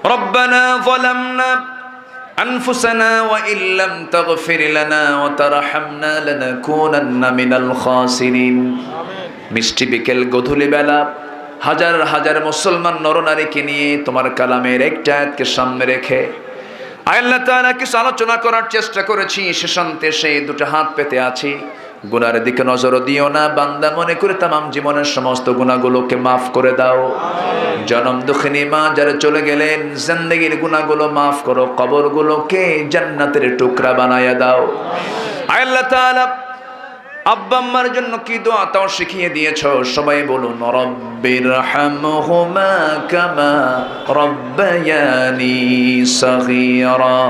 রব্বানা যালামনা আনফুসানা ওয়া ইল্লাম তাগফির লানা ওয়া তারহামনা লানাকুনান্না মিনাল খাসিরিন। মিষ্টি বিকেল গধূলি বেলা হাজার হাজার মুসলমান নরনারীকে নিয়ে তোমার কালামের একটা আয়াতকে সামনে রেখে আল্লাহ তাআলা কিছু আলোচনা করার চেষ্টা করেছি। শেষান্তে সেই দুটো হাত পেতে আছি। গুনার দিকে নজর দিও না বান্দা, মনে করে তামাম জীবনের সমস্ত গুনাহগুলোকে মাফ করে দাও। জনম দুঃখিনী মা যারা চলে গেলেন, জিন্দেগির গুনাহগুলো মাফ করো, কবরগুলোকে জান্নাতের টুকরা বানায়া দাও। আল্লাহ তাআলা আব্বা আম্মার জন্য কি দোয়া তাও শিখিয়ে দিয়েছো, সবাই বলুন রব্বিরহামহুমা কামা রব্বায়ানি সগীরা।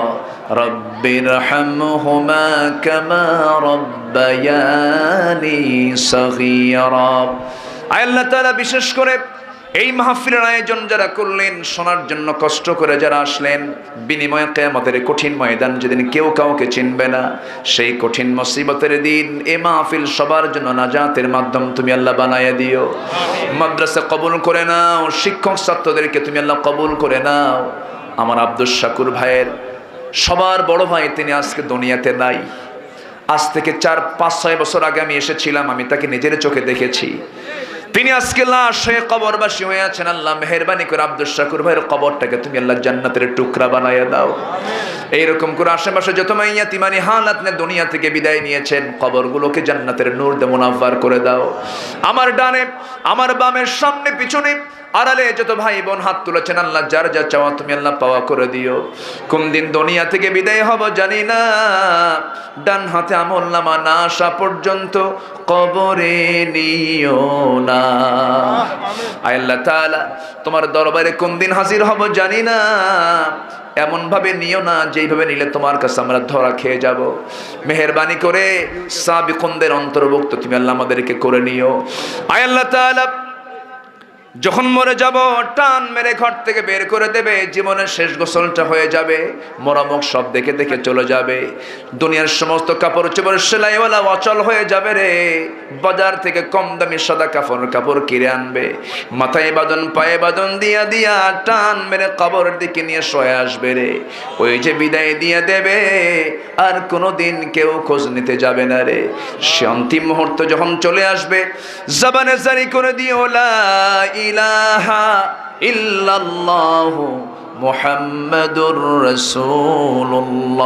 রব্বিরহামহুমা কামা রব্বায়ানি সগীরা। আল্লাহ তাআলা বিশেষ করে এই মাহফিলের আয়োজন যারা করলেন, শোনার জন্য কষ্ট করে যারা আসলেন, বিনিময়ে কিয়ামতের কঠিন ময়দান যেদিন কেউ কাউকে চিনবে না, সেই কঠিন মুসিবতের দিন এই মাহফিল সবার জন্য নাজাতের মাধ্যম তুমি আল্লাহ বানায়া দিও। মাদ্রাসা কবুল করে নাও, শিক্ষক ছাত্রদেরকে তুমি আল্লাহ কবুল করে নাও। আমার আব্দুস শাকুর ভাইয়ের সবার বড় ভাই, তিনি আজকে দুনিয়াতে নাই। আজ থেকে 4-5-6 বছর আগে আমি এসেছিলাম, আমি তাকে নিজের চোখে দেখেছি। তিনি আজকে লাশ হয়ে কবরবাসী হয়ে আছেন। আল্লাহ মেহেরবানি করে আব্দুস শাকুর ভাইয়ের কবরটাকে তুমি আল্লাহ জান্নাতের টুকরা বানাইয়া দাও। এইরকম করে আশেপাশে যত মাইয়াতিমানি হালাত নিয়ে দুনিয়া থেকে বিদায় নিয়েছেন, কবরগুলোকে জান্নাতের নূর দিয়ে মুনাফফার করে দাও। আমার ডানে, আমার বামের, সামনে, পিছনে, আড়ালে যত ভাই বোন হাত তুলেছেন, আল্লাহ যার যা চাওয়া তুমি আল্লাহ পাওয়া করে দিও। কোন দিন দুনিয়া থেকে বিদায় হব জানি না, ডান হাতে আমলনামা না আসা পর্যন্ত কবরে নিও না। আল্লাহ তাআলা তোমার দরবারে কোন দিন হাজির হব জানি না, এমন ভাবে নিও না যেইভাবে নিলে তোমার কাছে আমরা ধরা খেয়ে যাব। মেহেরবানি করে সাবিকুনদের অন্তর্ভুক্ত তুমি আল্লাহ আমাদেরকে করে নিও। আল্লাহ তাআলা যখন মরে যাব, টান মেরে ঘর থেকে বের করে দেবে, জীবনের শেষ গোসলটা হয়ে যাবে, মরামুখ সব দেখে দেখে চলে যাবে। দুনিয়ার সমস্ত কাপড় চোপড় সেলাইওয়ালা অচল হয়ে যাবে রে। বাজার থেকে কম দামি সাদা কাপড় কিনে আনবে, মাথায় বাঁধন পায়ে বাঁধন দিয়া দিয়া টান মেরে কবরের দিকে নিয়ে শোয়ে আসবে রে। ওই যে বিদায় দিয়ে দেবে, আর কোনোদিন কেউ খোঁজ নিতে যাবে না রে। সে অন্তিম মুহূর্ত যখন চলে আসবে, জবানে জারি করে দিও লা ইলাহা ইল্লাল্লাহু মুহাম্মাদুর রাসূলুল্লাহ।